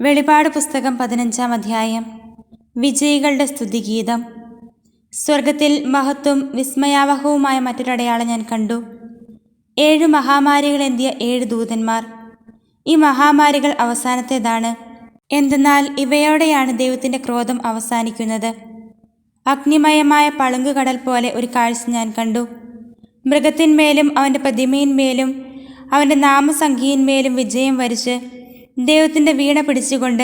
വെളിപാട് പുസ്തകം 15-ാം അധ്യായം. വിജയികളുടെ സ്തുതിഗീതം. സ്വർഗത്തിൽ മഹത്വം വിസ്മയാവഹവുമായ മറ്റൊരടയാളം ഞാൻ കണ്ടു. 7 മഹാമാരികളേന്തിയ 7 ദൂതന്മാർ. ഈ മഹാമാരികൾ അവസാനത്തേതാണ്. എന്തെന്നാൽ ഇവയോടെയാണ് ദൈവത്തിൻ്റെ ക്രോധം അവസാനിക്കുന്നത്. അഗ്നിമയമായ പളുങ്കുകടൽ പോലെ ഒരു കാഴ്ച ഞാൻ കണ്ടു. മൃഗത്തിന്മേലും അവൻ്റെ പ്രതിമയിന്മേലും അവൻ്റെ നാമസംഖ്യയിന്മേലും വിജയം വരിച്ച് ദൈവത്തിൻ്റെ വീണ പിടിച്ചുകൊണ്ട്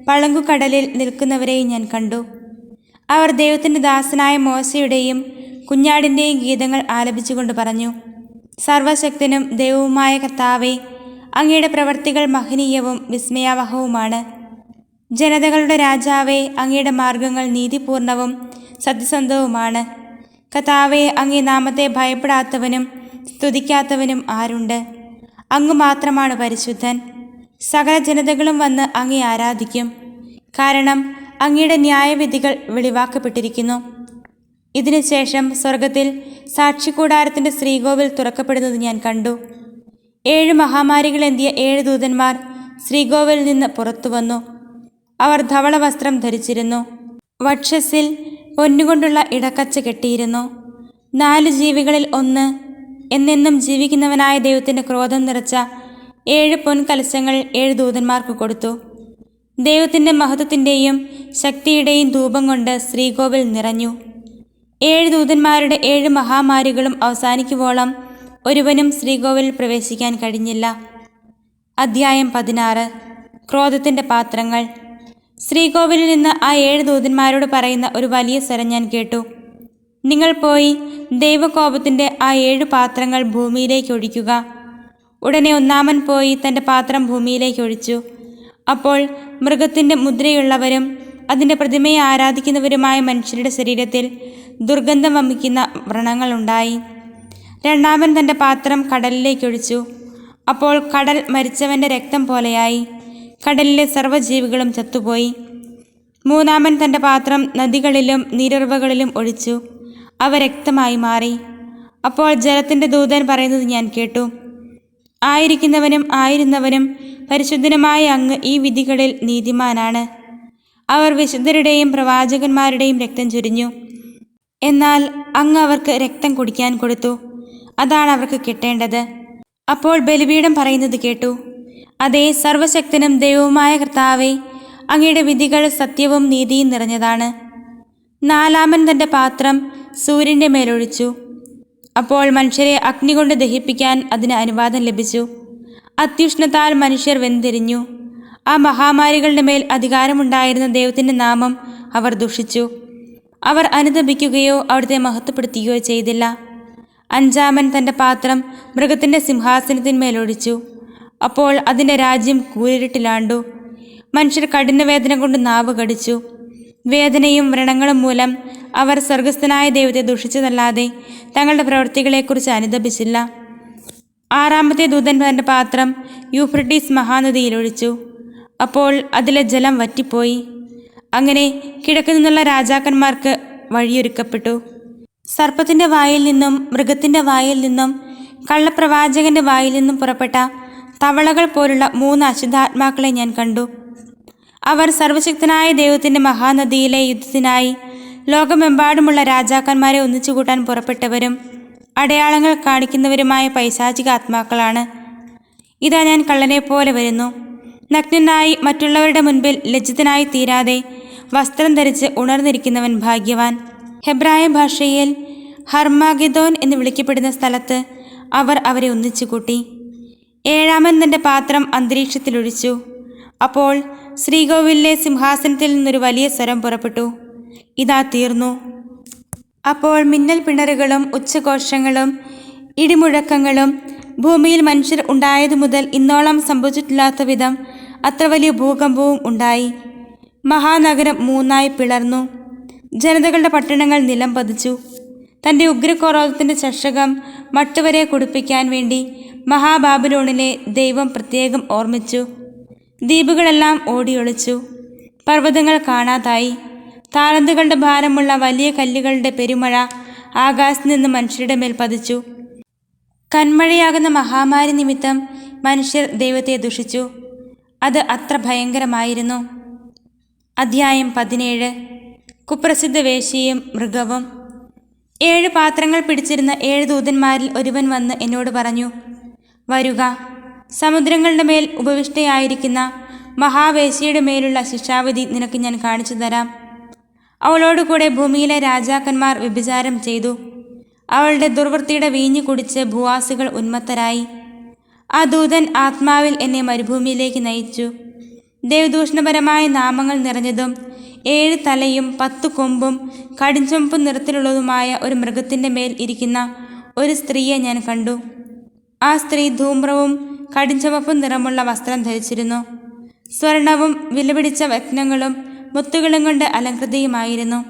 പളുങ്കുകടലിൽ നിൽക്കുന്നവരെയും ഞാൻ കണ്ടു. അവർ ദൈവത്തിൻ്റെ ദാസനായ മോശയുടെയും കുഞ്ഞാടിൻ്റെയും ഗീതങ്ങൾ ആലപിച്ചുകൊണ്ട് പറഞ്ഞു: സർവശക്തനും ദൈവവുമായ കർത്താവേ, അങ്ങയുടെ പ്രവൃത്തികൾ മഹനീയവും വിസ്മയാവഹവുമാണ്. ജനതകളുടെ രാജാവേ, അങ്ങയുടെ മാർഗങ്ങൾ നീതിപൂർണവും സത്യസന്ധവുമാണ്. കർത്താവേ, അങ്ങേ നാമത്തെ ഭയപ്പെടാത്തവനും സ്തുതിക്കാത്തവനും ആരുണ്ട്? അങ്ങ് മാത്രമാണ് പരിശുദ്ധൻ. സകല ജനതകളും വന്ന് അങ്ങേ ആരാധിക്കും, കാരണം അങ്ങയുടെ ന്യായവിധികൾ വെളിവാക്കപ്പെട്ടിരിക്കുന്നു. ഇതിനുശേഷം സ്വർഗത്തിൽ സാക്ഷിക്കൂടാരത്തിൻ്റെ ശ്രീകോവിൽ തുറക്കപ്പെടുന്നത് ഞാൻ കണ്ടു. 7 മഹാമാരികളേന്തിയ 7 ദൂതന്മാർ ശ്രീകോവിലിൽ നിന്ന് പുറത്തു വന്നു. അവർ ധവള വസ്ത്രം ധരിച്ചിരുന്നു. വക്ഷസ്സിൽ പൊന്നുകൊണ്ടുള്ള ഇടക്കച്ച കെട്ടിയിരുന്നു. 4 ജീവികളിൽ ഒന്ന്, എന്നെന്നും ജീവിക്കുന്നവനായ ദൈവത്തിൻ്റെ ക്രോധം നിറച്ച 7 പൊൻകലശങ്ങൾ 7 ദൂതന്മാർക്ക് കൊടുത്തു. ദൈവത്തിൻ്റെ മഹത്വത്തിൻ്റെയും ശക്തിയുടെയും ധൂപം കൊണ്ട് ശ്രീകോവിൽ നിറഞ്ഞു. 7 ദൂതന്മാരുടെ 7 മഹാമാരികളും അവസാനിക്കുവോളം ഒരുവനും ശ്രീകോവിലിൽ പ്രവേശിക്കാൻ കഴിഞ്ഞില്ല. അധ്യായം 16. ക്രോധത്തിൻ്റെ പാത്രങ്ങൾ. ശ്രീകോവിലിൽ നിന്ന് ആ 7 ദൂതന്മാരോട് പറയുന്ന ഒരു വലിയ സ്വരം ഞാൻ കേട്ടു: നിങ്ങൾ പോയി ദൈവകോപത്തിൻ്റെ ആ 7 പാത്രങ്ങൾ ഭൂമിയിലേക്ക് ഒഴിക്കുക. ഉടനെ ഒന്നാമൻ പോയി തൻ്റെ പാത്രം ഭൂമിയിലേക്ക് ഒഴിച്ചു. അപ്പോൾ മൃഗത്തിൻ്റെ മുദ്രയുള്ളവരും അതിൻ്റെ പ്രതിമയെ ആരാധിക്കുന്നവരുമായ മനുഷ്യരുടെ ശരീരത്തിൽ ദുർഗന്ധം വമിക്കുന്ന വ്രണങ്ങളുണ്ടായി. രണ്ടാമൻ തൻ്റെ പാത്രം കടലിലേക്ക് ഒഴിച്ചു. അപ്പോൾ കടൽ മരിച്ചവൻ്റെ രക്തം പോലെയായി. കടലിലെ സർവ്വജീവികളും ചത്തുപോയി. മൂന്നാമൻ തൻ്റെ പാത്രം നദികളിലും നീരുറവകളിലും ഒഴിച്ചു. അവ രക്തമായി മാറി. അപ്പോൾ ജലത്തിൻ്റെ ദൂതൻ പറയുന്നത് ഞാൻ കേട്ടു: ആയിരിക്കുന്നവനും ആയിരുന്നവനും പരിശുദ്ധനുമായ അങ്ങ് ഈ വിധികളിൽ നീതിമാനാണ്. അവർ വിശുദ്ധരുടെയും പ്രവാചകന്മാരുടെയും രക്തം ചൊരിഞ്ഞു. എന്നാൽ അങ്ങ് അവർക്ക് രക്തം കുടിക്കാൻ കൊടുത്തു. അതാണ് അവർക്ക് കിട്ടേണ്ടത്. അപ്പോൾ ബലിപീഠം പറയുന്നത് കേട്ടു: അതേ, സർവശക്തനും ദൈവവുമായ കർത്താവേ, അങ്ങയുടെ വിധികൾ സത്യവും നീതിയും നിറഞ്ഞതാണ്. നാലാമൻ തൻ്റെ പാത്രം സൂര്യൻ്റെ മേലൊഴിച്ചു. അപ്പോൾ മനുഷ്യരെ അഗ്നി കൊണ്ട് ദഹിപ്പിക്കാൻ അതിന് അനുവാദം ലഭിച്ചു. അത്യുഷ്ണത്താൽ മനുഷ്യർ വെന്തിരിഞ്ഞു. ആ മഹാമാരികളുടെ മേൽ അധികാരമുണ്ടായിരുന്ന ദൈവത്തിൻ്റെ നാമം അവർ ദുഷിച്ചു. അവർ അനുതപിക്കുകയോ അവിടുത്തെ മഹത്വപ്പെടുത്തുകയോ ചെയ്തില്ല. അഞ്ചാമൻ തൻ്റെ പാത്രം മൃഗത്തിൻ്റെ സിംഹാസനത്തിന്മേലൊഴിച്ചു. അപ്പോൾ അതിൻ്റെ രാജ്യം കൂരിരുട്ടിലാണ്ടു. മനുഷ്യർ കഠിനവേദന കൊണ്ട് നാവ് കടിച്ചു. വേദനയും വ്രണങ്ങളും മൂലം അവർ സ്വർഗസ്ഥനായ ദൈവത്തെ ദുഷിച്ചതല്ലാതെ തങ്ങളുടെ പ്രവൃത്തികളെക്കുറിച്ച് അനുതപിച്ചില്ല. ആറാമത്തെ ദൂതൻ തൻ്റെ പാത്രം യൂഫ്രട്ടീസ് മഹാനദിയിലൊഴിച്ചു. അപ്പോൾ അതിലെ ജലം വറ്റിപ്പോയി. അങ്ങനെ കിഴക്ക് നിന്നുള്ള രാജാക്കന്മാർക്ക് വഴിയൊരുക്കപ്പെട്ടു. സർപ്പത്തിൻ്റെ വായിൽ നിന്നും മൃഗത്തിൻ്റെ വായിൽ നിന്നും കള്ളപ്രവാചകൻ്റെ വായിൽ നിന്നും പുറപ്പെട്ട തവളകൾ പോലുള്ള 3 അശുദ്ധാത്മാക്കളെ ഞാൻ കണ്ടു. അവർ സർവശക്തനായ ദൈവത്തിൻ്റെ മഹാനദിയിലെ യുദ്ധത്തിനായി ലോകമെമ്പാടുമുള്ള രാജാക്കന്മാരെ ഒന്നിച്ചുകൂട്ടാൻ പുറപ്പെട്ടവരും അടയാളങ്ങൾ കാണിക്കുന്നവരുമായ പൈശാചിക ആത്മാക്കളാണ്. ഇതാ, ഞാൻ കള്ളനെ പോലെ വരുന്നു. നഗ്നനായി മറ്റുള്ളവരുടെ മുൻപിൽ ലജ്ജിതനായി തീരാതെ വസ്ത്രം ധരിച്ച് ഉണർന്നിരിക്കുന്നവൻ ഭാഗ്യവാൻ. ഹെബ്രായ ഭാഷയിൽ ഹർമാഗെദോൻ എന്ന് വിളിക്കപ്പെടുന്ന സ്ഥലത്ത് അവർ അവരെ ഒന്നിച്ചുകൂട്ടി. ഏഴാമൻ തൻ്റെ പാത്രം അന്തരീക്ഷത്തിലൊഴിച്ചു. അപ്പോൾ ശ്രീകോവിലിലെ സിംഹാസനത്തിൽ നിന്നൊരു വലിയ സ്വരം പുറപ്പെട്ടു: ഇതാ തീർന്നു. അപ്പോൾ മിന്നൽ പിണറുകളും ഉച്ചഘോഷങ്ങളും ഇടിമുഴക്കങ്ങളും ഭൂമിയിൽ മനുഷ്യർ ഉണ്ടായതു മുതൽ ഇന്നോളം സംഭവിച്ചിട്ടില്ലാത്ത വിധം അത്ര വലിയ ഭൂകമ്പവും ഉണ്ടായി. മഹാനഗരം 3 പിളർന്നു. ജനതകളുടെ പട്ടണങ്ങൾ നിലം പതിച്ചു. തൻ്റെ ഉഗ്രക്രോധത്തിൻ്റെ ചഷകം മട്ടുവരെ കുടിപ്പിക്കാൻ വേണ്ടി മഹാബാബിലോണിനെ ദൈവം പ്രത്യേകം ഓർമ്മിച്ചു. ദ്വീപുകളെല്ലാം ഓടിയൊളിച്ചു. പർവ്വതങ്ങൾ കാണാതായി. താലന്തുകളുടെ ഭാരമുള്ള വലിയ കല്ലുകളുടെ പെരുമഴ ആകാശത്ത് നിന്ന് മനുഷ്യരുടെ മേൽ പതിച്ചു. കന്മഴയാകുന്ന മഹാമാരി നിമിത്തം മനുഷ്യർ ദൈവത്തെ ദുഷിച്ചു. അത് അത്ര ഭയങ്കരമായിരുന്നു. അധ്യായം 17. കുപ്രസിദ്ധ വേശ്യയും മൃഗവും. 7 പാത്രങ്ങൾ പിടിച്ചിരുന്ന 7 ദൂതന്മാരിൽ ഒരുവൻ വന്ന് എന്നോട് പറഞ്ഞു, വരുക, സമുദ്രങ്ങളുടെ മേൽ ഉപവിഷ്ടയായിരിക്കുന്ന മഹാവേശ്യയുടെ മേലുള്ള ശിക്ഷാവിധി നിനക്ക് ഞാൻ കാണിച്ചു തരാം. അവളോടുകൂടെ ഭൂമിയിലെ രാജാക്കന്മാർ വ്യഭിചാരം ചെയ്തു. അവളുടെ ദുർവൃത്തിയുടെ വീഞ്ഞു കുടിച്ച് ഭൂവാസികൾ ഉന്മത്തരായി. ആ ദൂതൻ ആത്മാവിൽ എന്നെ മരുഭൂമിയിലേക്ക് നയിച്ചു. ദേവദൂഷണപരമായ നാമങ്ങൾ നിറഞ്ഞതും 7 തലയും 10 കൊമ്പും കടുംചുവപ്പ് നിറത്തിലുള്ളതുമായ ഒരു മൃഗത്തിൻ്റെ മേൽ ഇരിക്കുന്ന ഒരു സ്ത്രീയെ ഞാൻ കണ്ടു. ആ സ്ത്രീ ധൂമ്രവും കടുംചുവപ്പും നിറമുള്ള വസ്ത്രം ധരിച്ചിരുന്നു. സ്വർണവും വിലപിടിച്ച രത്നങ്ങളും മുത്തുകളും കൊണ്ട് അലങ്കൃതയുമായിരുന്നു.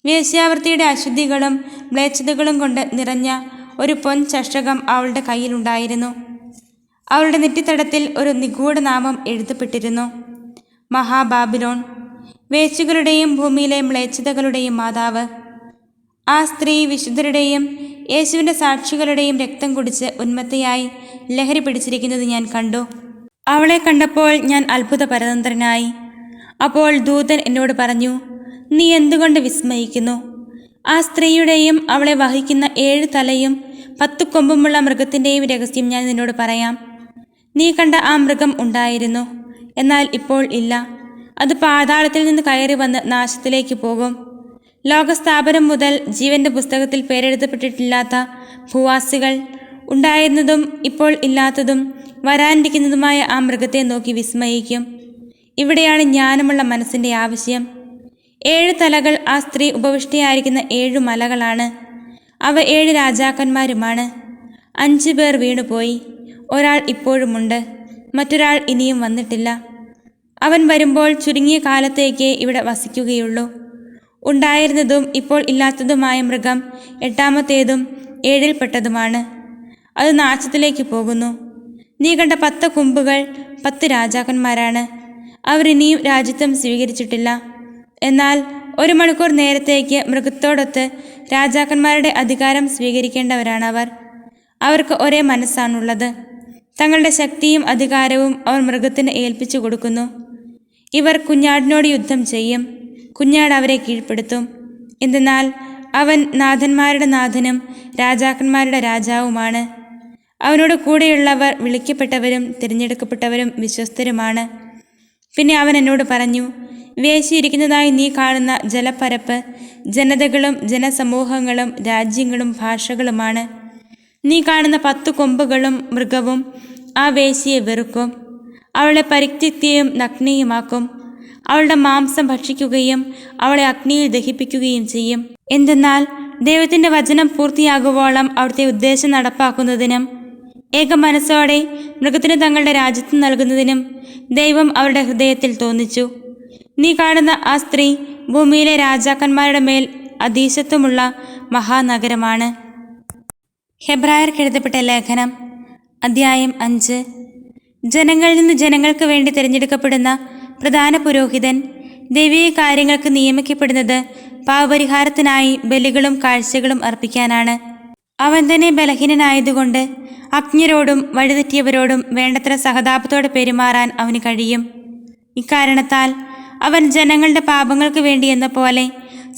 വേശ്യാവൃത്തിയുടെ അശുദ്ധികളും മ്ലേച്ഛതകളും കൊണ്ട് നിറഞ്ഞ ഒരു ചഷകം അവളുടെ കയ്യിലുണ്ടായിരുന്നു. അവളുടെ നെറ്റിത്തടത്തിൽ ഒരു നിഗൂഢനാമം എഴുതപ്പെട്ടിരുന്നു: മഹാബാബിലോൺ, വേശ്യകളുടെയും ഭൂമിയിലെ മ്ലേച്ഛതകളുടെയും മാതാവ്. ആ സ്ത്രീ വിശുദ്ധരുടെയും യേശുവിൻ്റെ സാക്ഷികളുടെയും രക്തം കുടിച്ച് ഉന്മത്തയായി ലഹരി പിടിച്ചിരിക്കുന്നത് ഞാൻ കണ്ടു. അവളെ കണ്ടപ്പോൾ ഞാൻ അത്ഭുതപരതന്ത്രനായി. അപ്പോൾ ദൂതൻ എന്നോട് പറഞ്ഞു, നീ എന്തുകൊണ്ട് വിസ്മയിക്കുന്നു? ആ സ്ത്രീയുടെയും അവളെ വഹിക്കുന്ന 7 തലയും 10 കൊമ്പുമുള്ള മൃഗത്തിൻ്റെയും രഹസ്യം ഞാൻ നിന്നോട് പറയാം. നീ കണ്ട ആ മൃഗം ഉണ്ടായിരുന്നു, എന്നാൽ ഇപ്പോൾ ഇല്ല. അത് പാതാളത്തിൽ നിന്ന് കയറി വന്ന് നാശത്തിലേക്ക് പോകും. ലോകസ്ഥാപനം മുതൽ ജീവന്റെ പുസ്തകത്തിൽ പേരെഴുതപ്പെട്ടിട്ടില്ലാത്ത ഭൂവാസികൾ, ഉണ്ടായിരുന്നതും ഇപ്പോൾ ഇല്ലാത്തതും വരാനിരിക്കുന്നതുമായ ആ മൃഗത്തെ നോക്കി വിസ്മയിക്കും. ഇവിടെയാണ് ജ്ഞാനമുള്ള മനസ്സിൻ്റെ ആവശ്യം. 7 തലകൾ ആ സ്ത്രീ ഉപവിഷ്ടയായിരിക്കുന്ന 7 മലകളാണ്. അവ 7 രാജാക്കന്മാരുമാണ്. 5 പേർ വീണുപോയി. ഒരാൾ ഇപ്പോഴുമുണ്ട്, മറ്റൊരാൾ ഇനിയും വന്നിട്ടില്ല. അവൻ വരുമ്പോൾ ചുരുങ്ങിയ കാലത്തേക്ക് ഇവിടെ വസിക്കുകയുള്ളൂ. ഉണ്ടായിരുന്നതും ഇപ്പോൾ ഇല്ലാത്തതുമായ മൃഗം 8ാമത്തേതും 7ൽപ്പെട്ടതുമാണ്. അത് നാശത്തിലേക്ക് പോകുന്നു. നീ കണ്ട 10 കൊമ്പുകൾ 10 രാജാക്കന്മാരാണ്. അവർ ഇനിയും രാജ്യത്വം സ്വീകരിച്ചിട്ടില്ല. എന്നാൽ 1 മണിക്കൂർ നേരത്തേക്ക് മൃഗത്തോടൊത്ത് രാജാക്കന്മാരുടെ അധികാരം സ്വീകരിക്കേണ്ടവരാണവർ. അവർക്ക് ഒരേ മനസ്സാണുള്ളത്. തങ്ങളുടെ ശക്തിയും അധികാരവും അവർ മൃഗത്തിന് ഏൽപ്പിച്ചു കൊടുക്കുന്നു. ഇവർ കുഞ്ഞാടിനോട് യുദ്ധം ചെയ്യും. കുഞ്ഞാട് അവരെ കീഴ്പ്പെടുത്തും. എന്തെന്നാൽ അവൻ നാഥന്മാരുടെ നാഥനും രാജാക്കന്മാരുടെ രാജാവുമാണ്. അവനോട് കൂടെയുള്ളവർ വിളിക്കപ്പെട്ടവരും തിരഞ്ഞെടുക്കപ്പെട്ടവരും വിശ്വസ്തരുമാണ്. പിന്നെ അവൻ എന്നോട് പറഞ്ഞു, വേശിയിരിക്കുന്നതായി നീ കാണുന്ന ജലപ്പരപ്പ് ജനതകളും ജനസമൂഹങ്ങളും രാജ്യങ്ങളും ഭാഷകളുമാണ്. നീ കാണുന്ന 10 കൊമ്പുകളും മൃഗവും ആ വേശ്യയെ വെറുക്കും. അവളെ പരിത്യക്തയും നഗ്നയുമാക്കും. അവളുടെ മാംസം ഭക്ഷിക്കുകയും അവളെ അഗ്നിയിൽ ദഹിപ്പിക്കുകയും ചെയ്യും. എന്തെന്നാൽ ദൈവത്തിൻ്റെ വചനം പൂർത്തിയാകുവോളം അവിടുത്തെ ഉദ്ദേശം നടപ്പാക്കുന്നതിനും ഏക മനസ്സോടെ മൃഗത്തിന് തങ്ങളുടെ രാജ്യത്വം നൽകുന്നതിനും ദൈവം അവരുടെ ഹൃദയത്തിൽ തോന്നിച്ചു. നീ കാണുന്ന ആ സ്ത്രീ ഭൂമിയിലെ രാജാക്കന്മാരുടെ മേൽ അധീശത്വമുള്ള മഹാനഗരമാണ്. ഹെബ്രായർക്ക് എഴുതപ്പെട്ട ലേഖനം, അധ്യായം 5. ജനങ്ങളിൽ നിന്ന് ജനങ്ങൾക്ക് വേണ്ടി തിരഞ്ഞെടുക്കപ്പെടുന്ന പ്രധാന പുരോഹിതൻ ദൈവിക കാര്യങ്ങൾക്ക് നിയമിക്കപ്പെടുന്നത് പാപപരിഹാരത്തിനായി ബലികളും കാഴ്ചകളും അർപ്പിക്കാനാണ്. അവൻ തന്നെ ബലഹീനനായതുകൊണ്ട് അജ്ഞരോടും വഴിതെറ്റിയവരോടും വേണ്ടത്ര സഹതാപത്തോടെ പെരുമാറാൻ അവന് കഴിയും. ഇക്കാരണത്താൽ അവൻ ജനങ്ങളുടെ പാപങ്ങൾക്ക് വേണ്ടി എന്ന പോലെ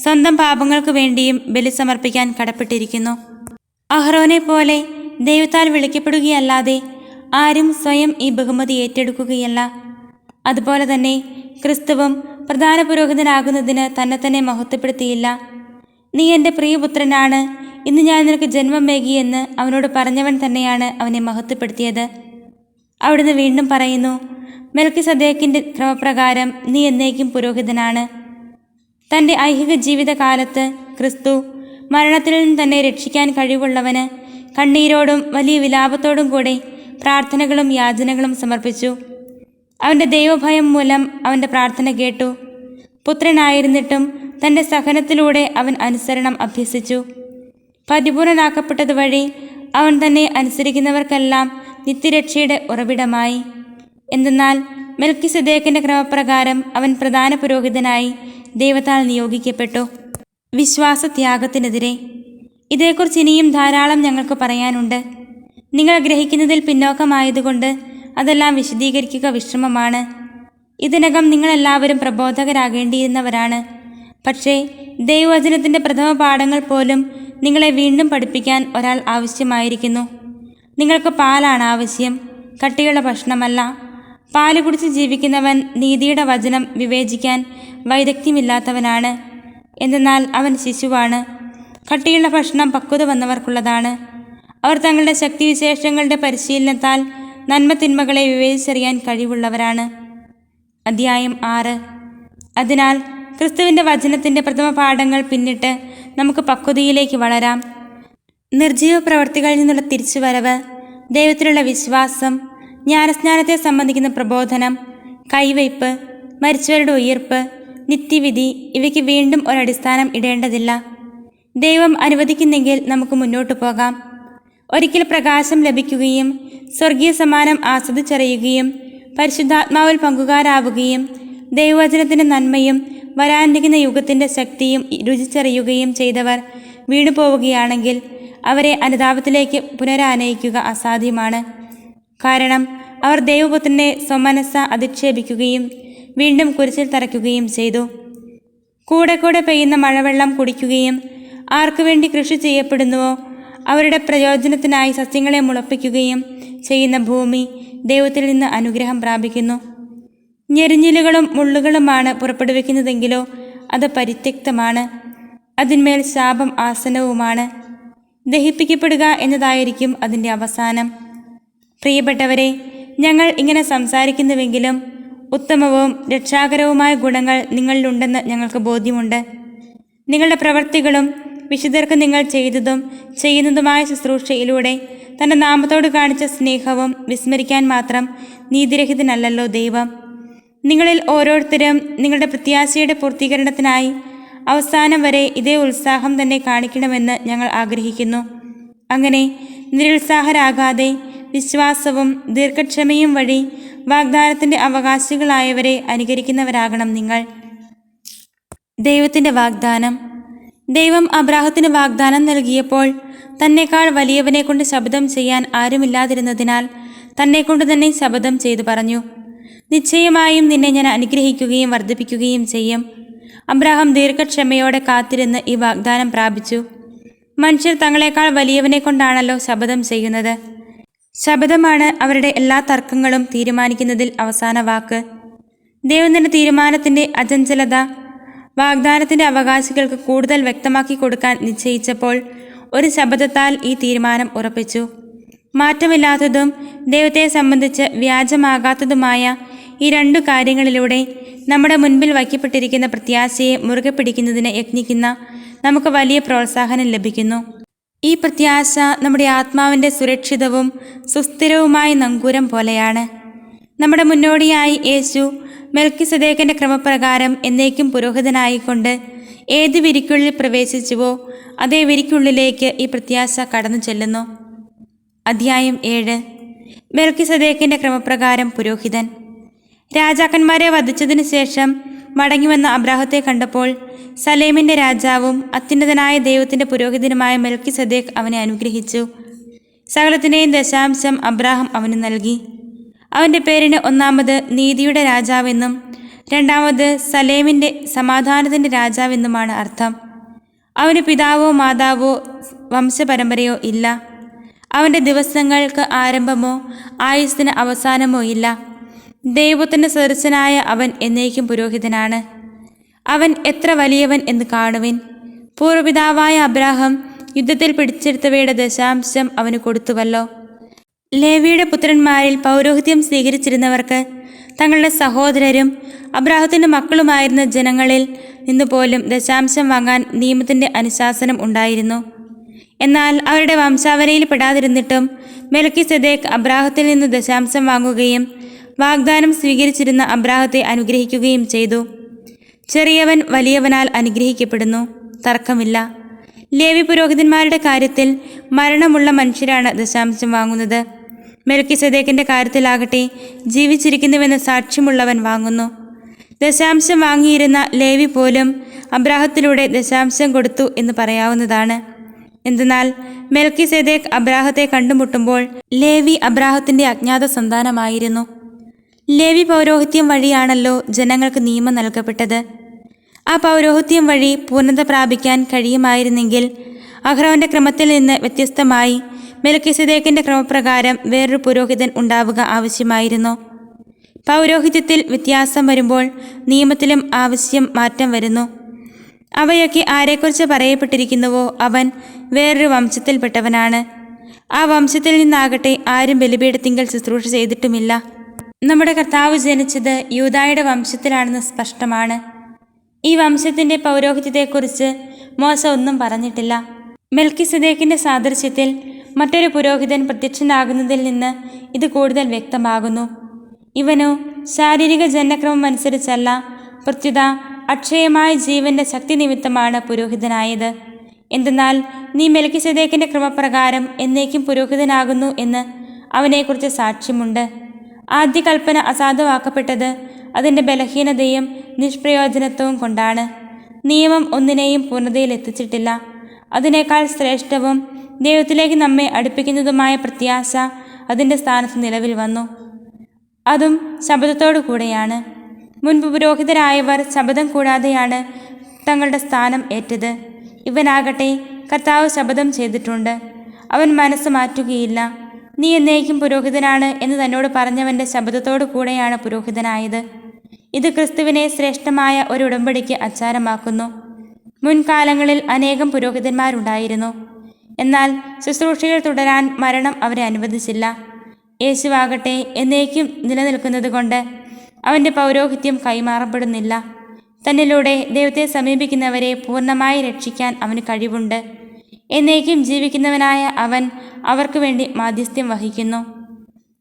സ്വന്തം പാപങ്ങൾക്ക് വേണ്ടിയും ബലി സമർപ്പിക്കാൻ കടപ്പെട്ടിരിക്കുന്നു. അഹ്റോനെ പോലെ ദൈവത്താൽ വിളിക്കപ്പെടുകയല്ലാതെ ആരും സ്വയം ഈ ബഹുമതി ഏറ്റെടുക്കുകയല്ല. അതുപോലെ തന്നെ ക്രിസ്തുവും പ്രധാന പുരോഹിതനാകുന്നതിന് തന്നെ മഹത്വപ്പെടുത്തിയില്ല. നീ എൻ്റെ പ്രിയപുത്രനാണ്, ഇന്ന് ഞാൻ നിനക്ക് ജന്മമേകിയെന്ന് അവനോട് പറഞ്ഞവൻ തന്നെയാണ് അവനെ മഹത്വപ്പെടുത്തിയത്. അവിടുന്ന് വീണ്ടും പറയുന്നു, മെൽക്കിസദേക്കിൻ്റെ ക്രമപ്രകാരം നീ എന്നേക്കും പുരോഹിതനാണ്. തൻ്റെ ഐഹിക ജീവിതകാലത്ത് ക്രിസ്തു മരണത്തിൽ നിന്ന് തന്നെ രക്ഷിക്കാൻ കഴിവുള്ളവന് കണ്ണീരോടും വലിയ വിലാപത്തോടും കൂടെ പ്രാർത്ഥനകളും യാചനകളും സമർപ്പിച്ചു. അവൻ്റെ ദൈവഭയം മൂലം അവൻ്റെ പ്രാർത്ഥന കേട്ടു. പുത്രനായിരുന്നിട്ടും തൻ്റെ സഹനത്തിലൂടെ അവൻ അനുസരണം അഭ്യസിച്ചു. പരിപൂർണനാക്കപ്പെട്ടത് വഴി അവൻ തന്നെ അനുസരിക്കുന്നവർക്കെല്ലാം നിത്യരക്ഷയുടെ ഉറവിടമായി. എന്തെന്നാൽ മെൽക്കിസദേക്കിൻ്റെ ക്രമപ്രകാരം അവൻ പ്രധാന പുരോഹിതനായി ദൈവത്താൽ നിയോഗിക്കപ്പെട്ടു. വിശ്വാസത്യാഗത്തിനെതിരെ. ഇതേക്കുറിച്ച് ഇനിയും ധാരാളം ഞങ്ങൾക്ക് പറയാനുണ്ട്. നിങ്ങൾ ഗ്രഹിക്കുന്നതിൽ പിന്നോക്കമായതുകൊണ്ട് അതെല്ലാം വിശദീകരിക്കുക വിഷമമാണ്. ഇതിനകം നിങ്ങളെല്ലാവരും പ്രബോധകരാകേണ്ടിയിരുന്നവരാണ്. പക്ഷേ ദൈവവചനത്തിൻ്റെ പ്രഥമ പാഠങ്ങൾ പോലും നിങ്ങളെ വീണ്ടും പഠിപ്പിക്കാൻ ഒരാൾ ആവശ്യമായിരിക്കുന്നു. നിങ്ങൾക്ക് പാലാണ് ആവശ്യം, കട്ടിയുള്ള ഭക്ഷണമല്ല. പാല് കുടിച്ച് ജീവിക്കുന്നവൻ നീതിയുടെ വചനം വിവേചിക്കാൻ വൈദഗ്ധ്യമില്ലാത്തവനാണ്. എന്തെന്നാൽ അവൻ ശിശുവാണ്. കട്ടിയുള്ള ഭക്ഷണം പക്വത വന്നവർക്കുള്ളതാണ്. അവർ തങ്ങളുടെ ശക്തിവിശേഷങ്ങളുടെ പരിശീലനത്താൽ നന്മ തിന്മകളെ വിവേചിച്ചറിയാൻ കഴിവുള്ളവരാണ്. അധ്യായം 6. അതിനാൽ ക്രിസ്തുവിൻ്റെ വചനത്തിൻ്റെ പ്രഥമ പാഠങ്ങൾ പിന്നിട്ട് നമുക്ക് പക്വതയിലേക്ക് വളരാം. നിർജീവ പ്രവർത്തികളിൽ നിന്നുള്ള തിരിച്ചുവരവ്, ദൈവത്തിലുള്ള വിശ്വാസം, ജ്ഞാനസ്നാനത്തെ സംബന്ധിക്കുന്ന പ്രബോധനം, കൈവയ്പ്, മരിച്ചവരുടെ ഉയിർപ്പ്, നിത്യവിധി ഇവയ്ക്ക് വീണ്ടും ഒരടിസ്ഥാനം ഇടേണ്ടതില്ല. ദൈവം അനുവദിക്കുന്നെങ്കിൽ നമുക്ക് മുന്നോട്ടു പോകാം. ഒരിക്കൽ പ്രകാശം ലഭിക്കുകയും സ്വർഗീയ സമ്മാനം ആസ്വദിച്ചറിയുകയും പരിശുദ്ധാത്മാവിൽ പങ്കുകാരാവുകയും ദൈവവചനത്തിൻ്റെ നന്മയും വരാനിരിക്കുന്ന യുഗത്തിൻ്റെ ശക്തിയും രുചിച്ചറിയുകയും ചെയ്തവർ വീണുപോവുകയാണെങ്കിൽ അവരെ അനുതാപത്തിലേക്ക് പുനരാനയിക്കുക അസാധ്യമാണ്. കാരണം അവർ ദൈവപുത്രനെ സ്വമനസ്സ അധിക്ഷേപിക്കുകയും വീണ്ടും കുരിശിൽ തറയ്ക്കുകയും ചെയ്തു. കൂടെ കൂടെ പെയ്യുന്ന മഴവെള്ളം കുടിക്കുകയും ആർക്കു വേണ്ടി കൃഷി ചെയ്യപ്പെടുന്നുവോ അവരുടെ പ്രയോജനത്തിനായി സസ്യങ്ങളെ മുളപ്പിക്കുകയും ചെയ്യുന്ന ഭൂമി ദൈവത്തിൽ നിന്ന് അനുഗ്രഹം പ്രാപിക്കുന്നു. ഞെരിഞ്ഞിലുകളും മുള്ളുകളുമാണ് പുറപ്പെടുവിക്കുന്നതെങ്കിലോ അത് പരിത്യക്തമാണ്. അതിന്മേൽ ശാപം ആസനവുമാണ്. ദഹിപ്പിക്കപ്പെടുക എന്നതായിരിക്കും അതിൻ്റെ അവസാനം. പ്രിയപ്പെട്ടവരെ, ഞങ്ങൾ ഇങ്ങനെ സംസാരിക്കുന്നുവെങ്കിലും ഉത്തമവും രക്ഷാകരവുമായ ഗുണങ്ങൾ നിങ്ങളിലുണ്ടെന്ന് ഞങ്ങൾക്ക് ബോധ്യമുണ്ട്. നിങ്ങളുടെ പ്രവൃത്തികളും വിശുദ്ധർക്ക് നിങ്ങൾ ചെയ്തതും ചെയ്യുന്നതുമായ ശുശ്രൂഷയിലൂടെ തൻ്റെ നാമത്തോട് കാണിച്ച സ്നേഹവും വിസ്മരിക്കാൻ മാത്രം നീതിരഹിതനല്ലല്ലോ ദൈവം. നിങ്ങളിൽ ഓരോരുത്തരും നിങ്ങളുടെ പ്രത്യാശയുടെ പൂർത്തീകരണത്തിനായി അവസാനം വരെ ഇതേ ഉത്സാഹം തന്നെ കാണിക്കണമെന്ന് ഞങ്ങൾ ആഗ്രഹിക്കുന്നു. അങ്ങനെ നിരുത്സാഹരാകാതെ വിശ്വാസവും ദീർഘക്ഷമയും വഴി വാഗ്ദാനത്തിൻ്റെ അവകാശികളായവരെ അനുകരിക്കുന്നവരാകണം നിങ്ങൾ. ദൈവത്തിൻ്റെ വാഗ്ദാനം. ദൈവം അബ്രാഹത്തിന് വാഗ്ദാനം നൽകിയപ്പോൾ തന്നെക്കാൾ വലിയവനെ കൊണ്ട് ശപഥം ചെയ്യാൻ ആരുമില്ലാതിരുന്നതിനാൽ തന്നെക്കൊണ്ട് തന്നെ ശപഥം ചെയ്തു പറഞ്ഞു, നിശ്ചയമായും നിന്നെ ഞാൻ അനുഗ്രഹിക്കുകയും വർദ്ധിപ്പിക്കുകയും ചെയ്യും. അബ്രാഹാം ദീർഘക്ഷമയോടെ കാത്തിരുന്ന് ഈ വാഗ്ദാനം പ്രാപിച്ചു. മനുഷ്യർ തങ്ങളെക്കാൾ വലിയവനെ കൊണ്ടാണല്ലോ ശപഥം ചെയ്യുന്നത്. ശപഥമാണ് അവരുടെ എല്ലാ തർക്കങ്ങളും തീരുമാനിക്കുന്നതിൽ അവസാന വാക്ക്. ദൈവം തന്റെ തീരുമാനത്തിൻ്റെ അചഞ്ചലത വാഗ്ദാനത്തിൻ്റെ അവകാശികൾക്ക് കൂടുതൽ വ്യക്തമാക്കി കൊടുക്കാൻ നിശ്ചയിച്ചപ്പോൾ ഒരു ശപഥത്താൽ ഈ തീരുമാനം ഉറപ്പിച്ചു. മാറ്റമില്ലാത്തതും ദൈവത്തെ സംബന്ധിച്ച് വ്യാജമാകാത്തതുമായ ഈ 2 കാര്യങ്ങളിലൂടെ നമ്മുടെ മുൻപിൽ വയ്ക്കപ്പെട്ടിരിക്കുന്ന പ്രത്യാശയെ മുറുകെ പിടിക്കുന്നതിന് യത്നിക്കുന്ന നമുക്ക് വലിയ പ്രോത്സാഹനം ലഭിക്കുന്നു. ഈ പ്രത്യാശ നമ്മുടെ ആത്മാവിൻ്റെ സുരക്ഷിതവും സുസ്ഥിരവുമായ നങ്കൂരം പോലെയാണ്. നമ്മുടെ മുന്നോടിയായി യേശു മെൽക്കിസദേക്കിൻ്റെ ക്രമപ്രകാരം എന്നേക്കും പുരോഹിതനായിക്കൊണ്ട് ഏത് വിരിക്കുള്ളിൽ പ്രവേശിച്ചുവോ അതേ വിരിക്കുള്ളിലേക്ക് ഈ പ്രത്യാശ കടന്നു ചെല്ലുന്നു. അധ്യായം 7. മെൽക്കിസദേക്കിൻ്റെ ക്രമപ്രകാരം പുരോഹിതൻ. രാജാക്കന്മാരെ വധിച്ചതിനു ശേഷം മടങ്ങിവന്ന അബ്രാഹത്തെ കണ്ടപ്പോൾ സലേമിൻ്റെ രാജാവും അത്യുന്നതനായ ദൈവത്തിൻ്റെ പുരോഹിതനുമായ മെൽക്കിസദേക്ക് അവനെ അനുഗ്രഹിച്ചു. സകലത്തിൻ്റെയും ദശാംശം അബ്രാഹം അവന് നൽകി. അവൻ്റെ പേരിന് ഒന്നാമത് നീതിയുടെ രാജാവെന്നും രണ്ടാമത് സലേമിൻ്റെ സമാധാനത്തിൻ്റെ രാജാവെന്നുമാണ് അർത്ഥം. അവന് പിതാവോ മാതാവോ വംശപരമ്പരയോ ഇല്ല. അവൻ്റെ ദിവസങ്ങൾക്ക് ആരംഭമോ ആയുസ്സിന് അവസാനമോ ഇല്ല. ദൈവത്തിൻ്റെ സദൃശനായ അവൻ എന്നേക്കും പുരോഹിതനാണ്. അവൻ എത്ര വലിയവൻ എന്ന് കാണുവിൻ. പൂർവ്വപിതാവായ അബ്രാഹാം യുദ്ധത്തിൽ പിടിച്ചെടുത്തവയുടെ ദശാംശം അവന് കൊടുത്തുവല്ലോ. ലേവിയുടെ പുത്രന്മാരിൽ പൗരോഹിത്യം സ്വീകരിച്ചിരുന്നവർക്ക് തങ്ങളുടെ സഹോദരരും അബ്രാഹത്തിൻ്റെ മക്കളുമായിരുന്ന ജനങ്ങളിൽ നിന്നുപോലും ദശാംശം വാങ്ങാൻ നിയമത്തിൻ്റെ അനുശാസനം ഉണ്ടായിരുന്നു. എന്നാൽ അവരുടെ വംശാവലിയിൽ പെടാതിരുന്നിട്ടും മെൽക്കിസദേക്ക് അബ്രാഹത്തിൽ നിന്ന് ദശാംശം വാങ്ങുകയും വാഗ്ദാനം സ്വീകരിച്ചിരുന്ന അബ്രാഹത്തെ അനുഗ്രഹിക്കുകയും ചെയ്തു. ചെറിയവൻ വലിയവനാൽ അനുഗ്രഹിക്കപ്പെടുന്നു, തർക്കമില്ല. ലേവി പുരോഹിതന്മാരുടെ കാര്യത്തിൽ മരണമുള്ള മനുഷ്യരാണ് ദശാംശം വാങ്ങുന്നത്. മെൽക്കിസദേക്കിൻ്റെ കാര്യത്തിലാകട്ടെ ജീവിച്ചിരിക്കുന്നുവെന്ന് സാക്ഷ്യമുള്ളവൻ വാങ്ങുന്നു. ദശാംശം വാങ്ങിയിരുന്ന ലേവി പോലും അബ്രാഹത്തിലൂടെ ദശാംശം കൊടുത്തു എന്ന് പറയാവുന്നതാണ്. എന്തെന്നാൽ മെൽക്കിസേദേക്ക് അബ്രാഹത്തെ കണ്ടുമുട്ടുമ്പോൾ ലേവി അബ്രാഹത്തിന്റെ അജ്ഞാത സന്താനമായിരുന്നു. ലേവി പൗരോഹിത്യം വഴിയാണല്ലോ ജനങ്ങൾക്ക് നിയമം നൽകപ്പെട്ടത്. ആ പൗരോഹിത്യം വഴി പൂർണ്ണത പ്രാപിക്കാൻ കഴിയുമായിരുന്നെങ്കിൽ അഹ്റോന്റെ ക്രമത്തിൽ നിന്ന് വ്യത്യസ്തമായി മെൽക്കിസേദേക്കിന്റെ ക്രമപ്രകാരം വേറൊരു പുരോഹിതൻ ഉണ്ടാവുക ആവശ്യമായിരുന്നു. പൗരോഹിത്യത്തിൽ വ്യത്യാസം വരുമ്പോൾ നിയമത്തിലും ആവശ്യം മാറ്റം വരുന്നു. അവയൊക്കെ ആരെക്കുറിച്ച് പറയപ്പെട്ടിരിക്കുന്നുവോ അവൻ വേറൊരു വംശത്തിൽപ്പെട്ടവനാണ്. ആ വംശത്തിൽ നിന്നാകട്ടെ ആരും ബലിപീഠത്തിങ്കൽ ശുശ്രൂഷ ചെയ്തിട്ടുമില്ല. നമ്മുടെ കർത്താവ് ജനിച്ചത് യൂദായുടെ വംശത്തിലാണെന്ന് സ്പഷ്ടമാണ്. ഈ വംശത്തിന്റെ പൗരോഹിത്യത്തെക്കുറിച്ച് മോശ ഒന്നും പറഞ്ഞിട്ടില്ല. മെൽക്കിസേദേക്കിന്റെ സാദൃശ്യത്തിൽ മറ്റൊരു പുരോഹിതൻ പ്രത്യക്ഷനാകുന്നതിൽ നിന്ന് ഇത് കൂടുതൽ വ്യക്തമാകുന്നു. ഇവനോ ശാരീരിക ജനനക്രമം അനുസരിച്ചല്ല, പ്രത്യുത അക്ഷയമായ ജീവന്റെ ശക്തി നിമിത്തമാണ് പുരോഹിതനായത്. എന്തെന്നാൽ നീ മെൽക്കിസേദേക്കിന്റെ ക്രമപ്രകാരം എന്നേക്കും പുരോഹിതനാകുന്നു എന്ന് അവനെക്കുറിച്ച് സാക്ഷ്യമുണ്ട്. ആദ്യ കൽപ്പന അസാധുവാക്കപ്പെട്ടത് അതിൻ്റെ ബലഹീനതയും നിഷ്പ്രയോജനത്വവും കൊണ്ടാണ്. നിയമം ഒന്നിനെയും പൂർണ്ണതയിൽ എത്തിച്ചിട്ടില്ല. അതിനേക്കാൾ ശ്രേഷ്ഠവും ദൈവത്തിലേക്ക് നമ്മെ അടുപ്പിക്കുന്നതുമായ പ്രത്യാശ അതിൻ്റെ സ്ഥാനത്ത് നിലവിൽ വന്നു. അതും ശബദത്തോടു കൂടെയാണ്. മുൻപ് പുരോഹിതരായവർ ശബദം കൂടാതെയാണ് തങ്ങളുടെ സ്ഥാനം ഏറ്റത്. ഇവനാകട്ടെ കർത്താവ് ശപഥം ചെയ്തിട്ടുണ്ട്, അവൻ മനസ്സ് മാറ്റുകയില്ല. നീ എന്നേക്കും പുരോഹിതനാണ് എന്ന് തന്നോട് പറഞ്ഞവൻ്റെ ശപഥത്തോടു കൂടെയാണ് പുരോഹിതനായത്. ഇത് ക്രിസ്തുവിനെ ശ്രേഷ്ഠമായ ഒരു ഉടമ്പടിക്ക് അച്ചാരമാക്കുന്നു. മുൻകാലങ്ങളിൽ അനേകം പുരോഹിതന്മാരുണ്ടായിരുന്നു, എന്നാൽ ശുശ്രൂഷയിൽ തുടരാൻ മരണം അവരെ അനുവദിച്ചില്ല. യേശുവാകട്ടെ എന്നേക്കും നിലനിൽക്കുന്നത് കൊണ്ട് അവൻ്റെ പൗരോഹിത്യം കൈമാറപ്പെടുന്നില്ല. തന്നിലൂടെ ദൈവത്തെ സമീപിക്കുന്നവരെ പൂർണ്ണമായി രക്ഷിക്കാൻ അവന് കഴിവുണ്ട്. എന്നേക്കും ജീവിക്കുന്നവനായ അവൻ അവർക്ക് വേണ്ടി മാധ്യസ്ഥ്യം വഹിക്കുന്നു.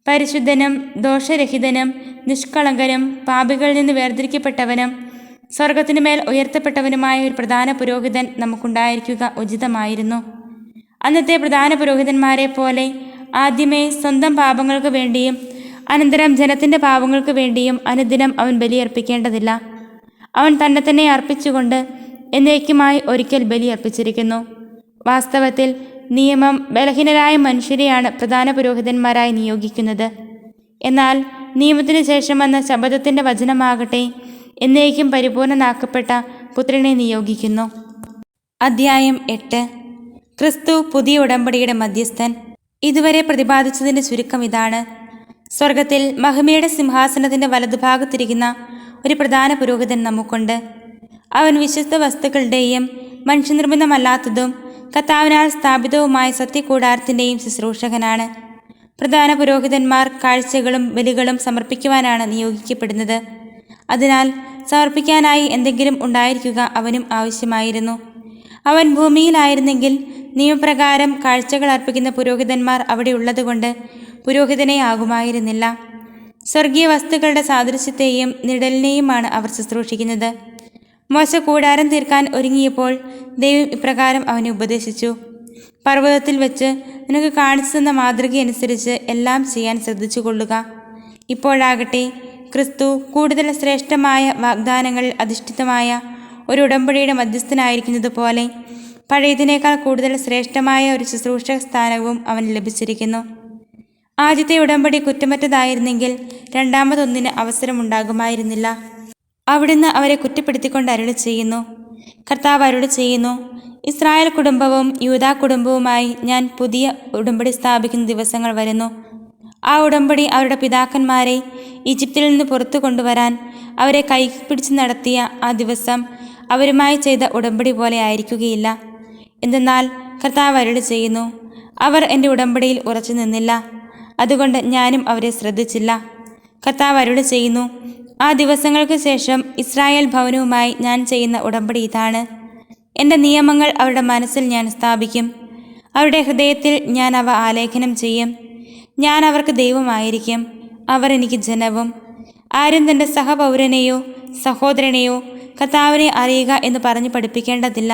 പരിശുദ്ധനും ദോഷരഹിതനും നിഷ്കളങ്കനും പാപികളിൽ നിന്ന് വേർതിരിക്കപ്പെട്ടവനും സ്വർഗത്തിനുമേൽ ഉയർത്തപ്പെട്ടവനുമായ ഒരു പ്രധാന പുരോഹിതൻ നമുക്കുണ്ടായിരിക്കുക ഉചിതമായിരുന്നു. അന്നത്തെ പ്രധാന പുരോഹിതന്മാരെ പോലെ ആദ്യമേ സ്വന്തം പാപങ്ങൾക്ക് വേണ്ടിയും അനന്തരം ജനത്തിൻ്റെ പാപങ്ങൾക്ക് വേണ്ടിയും അനുദിനം അവൻ ബലിയർപ്പിക്കേണ്ടതില്ല. അവൻ തന്നെ തന്നെ അർപ്പിച്ചുകൊണ്ട് എന്നേക്കുമായി ഒരിക്കൽ ബലിയർപ്പിച്ചിരിക്കുന്നു. വാസ്തവത്തിൽ നിയമം ബലഹീനരായ മനുഷ്യരെയാണ് പ്രധാന പുരോഹിതന്മാരായി നിയോഗിക്കുന്നത്. എന്നാൽ നിയമത്തിന് ശേഷം വന്ന ശപഥത്തിൻ്റെ വചനമാകട്ടെ എന്നേക്കും പരിപൂർണനാക്കപ്പെട്ട പുത്രനെ നിയോഗിക്കുന്നു. അധ്യായം 8. ക്രിസ്തു പുതിയ ഉടമ്പടിയുടെ മധ്യസ്ഥൻ. ഇതുവരെ പ്രതിപാദിച്ചതിൻ്റെ ചുരുക്കം ഇതാണ്. സ്വർഗത്തിൽ മഹിമയുടെ സിംഹാസനത്തിൻ്റെ വലതുഭാഗത്തിരിക്കുന്ന ഒരു പ്രധാന പുരോഹിതൻ നമുക്കുണ്ട്. അവൻ വിശുദ്ധ വസ്തുക്കളുടെയും മനുഷ്യനിർമ്മിതമല്ലാത്തതും കർത്താവിനാൽ സ്ഥാപിതവുമായ സത്യകൂടാരത്തിൻ്റെയും ശുശ്രൂഷകനാണ്. പ്രധാന പുരോഹിതന്മാർ കാഴ്ചകളും ബലികളും സമർപ്പിക്കുവാനാണ് നിയോഗിക്കപ്പെടുന്നത്. അതിനാൽ സമർപ്പിക്കാനായി എന്തെങ്കിലും ഉണ്ടായിരിക്കുക അവനും ആവശ്യമായിരുന്നു. അവൻ ഭൂമിയിലായിരുന്നെങ്കിൽ നിയമപ്രകാരം കാഴ്ചകൾ അർപ്പിക്കുന്ന പുരോഹിതന്മാർ അവിടെ ഉള്ളതുകൊണ്ട് പുരോഹിതനെ ആകുമായിരുന്നില്ല. സ്വർഗീയ വസ്തുക്കളുടെ സാദൃശ്യത്തെയും നിഴലിനെയുമാണ് അവർ ശുശ്രൂഷിക്കുന്നത്. മോശ കൂടാരം തീർക്കാൻ ഒരുങ്ങിയപ്പോൾ ദൈവം ഇപ്രകാരം അവനെ ഉപദേശിച്ചു: പർവ്വതത്തിൽ വെച്ച് നിനക്ക് കാണിച്ചു തന്ന മാതൃകയനുസരിച്ച് എല്ലാം ചെയ്യാൻ ശ്രദ്ധിച്ചു കൊള്ളുക. ഇപ്പോഴാകട്ടെ ക്രിസ്തു കൂടുതൽ ശ്രേഷ്ഠമായ വാഗ്ദാനങ്ങളിൽ അധിഷ്ഠിതമായ ഒരു ഉടമ്പടിയുടെ മധ്യസ്ഥനായിരിക്കുന്നത് പോലെ പഴയതിനേക്കാൾ കൂടുതൽ ശ്രേഷ്ഠമായ ഒരു ശുശ്രൂഷ സ്ഥാനവും അവന് ലഭിച്ചിരിക്കുന്നു. ആദ്യത്തെ ഉടമ്പടി കുറ്റമറ്റതായിരുന്നെങ്കിൽ രണ്ടാമതൊന്നിന് അവസരമുണ്ടാകുമായിരുന്നില്ല. അവിടുന്ന് അവരെ കുറ്റപ്പെടുത്തിക്കൊണ്ട് അരുളി ചെയ്യുന്നു. കർത്താവ് അരുളി ചെയ്യുന്നു: ഇസ്രായേൽ കുടുംബവും യൂദാ കുടുംബവുമായി ഞാൻ പുതിയ ഉടമ്പടി സ്ഥാപിക്കുന്ന ദിവസങ്ങൾ വരുന്നു. ആ ഉടമ്പടി അവരുടെ പിതാക്കന്മാരെ ഈജിപ്തിൽ നിന്ന് പുറത്തു കൊണ്ടുവരാൻ അവരെ കൈപിടിച്ച് നടത്തിയ ആ ദിവസം അവരുമായി ചെയ്ത ഉടമ്പടി പോലെ ആയിരിക്കുകയില്ല. എന്തെന്നാൽ കർത്താവ് അരുളി ചെയ്യുന്നു: അവർ എൻ്റെ ഉടമ്പടിയിൽ ഉറച്ചു നിന്നില്ല, അതുകൊണ്ട് ഞാനും അവരെ ശ്രദ്ധിച്ചില്ല. കർത്താവ് അരുളി ചെയ്യുന്നു: ആ ദിവസങ്ങൾക്ക് ശേഷം ഇസ്രായേൽ ഭവനവുമായി ഞാൻ ചെയ്യുന്ന ഉടമ്പടി ഇതാണ്. എൻ്റെ നിയമങ്ങൾ അവരുടെ മനസ്സിൽ ഞാൻ സ്ഥാപിക്കും, അവരുടെ ഹൃദയത്തിൽ ഞാൻ അവ ആലേഖനം ചെയ്യും. ഞാൻ അവർക്ക് ദൈവമായിരിക്കും, അവർ എനിക്ക് ജനവും. ആരും തൻ്റെ സഹപൗരനെയോ സഹോദരനെയോ കർത്താവിനെ അറിയുക എന്ന് പറഞ്ഞ് പഠിപ്പിക്കേണ്ടതില്ല.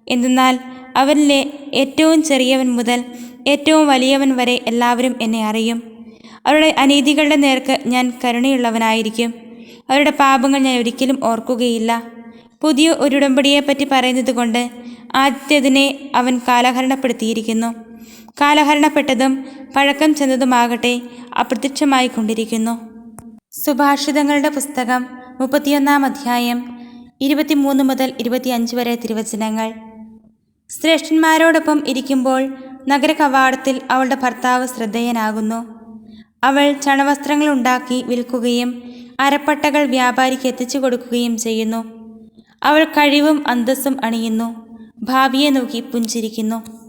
എന്തെന്നാൽ അവരിലെ ഏറ്റവും ചെറിയവൻ മുതൽ ഏറ്റവും വലിയവൻ വരെ എല്ലാവരും എന്നെ അറിയും. അവരുടെ അനീതികളുടെ നേർക്ക് ഞാൻ കരുണയുള്ളവനായിരിക്കും, അവരുടെ പാപങ്ങൾ ഞാൻ ഒരിക്കലും ഓർക്കുകയില്ല. പുതിയ ഒരു ഉടമ്പടിയെപ്പറ്റി പറയുന്നത് കൊണ്ട് ആദ്യത്തേതിനെ അവൻ കാലഹരണപ്പെടുത്തിയിരിക്കുന്നു. കാലഹരണപ്പെട്ടതും പഴക്കം ചെന്നതുമാകട്ടെ അപ്രത്യക്ഷമായി കൊണ്ടിരിക്കുന്നു. സുഭാഷിതങ്ങളുടെ പുസ്തകം 31 അധ്യായം 23 മുതൽ 25 വരെ തിരുവചനങ്ങൾ. ശ്രേഷ്ഠന്മാരോടൊപ്പം ഇരിക്കുമ്പോൾ നഗരകവാടത്തിൽ അവളുടെ ഭർത്താവ് ശ്രദ്ധേയനാകുന്നു. അവൾ ചണവസ്ത്രങ്ങൾ ഉണ്ടാക്കി വിൽക്കുകയും അരപ്പട്ടകൾ വ്യാപാരിക്ക് എത്തിച്ചു കൊടുക്കുകയും ചെയ്യുന്നു. അവൾ കഴിവും അന്തസ്സും അണിയുന്നു, ഭാവിയെ നോക്കി പുഞ്ചിരിക്കുന്നു.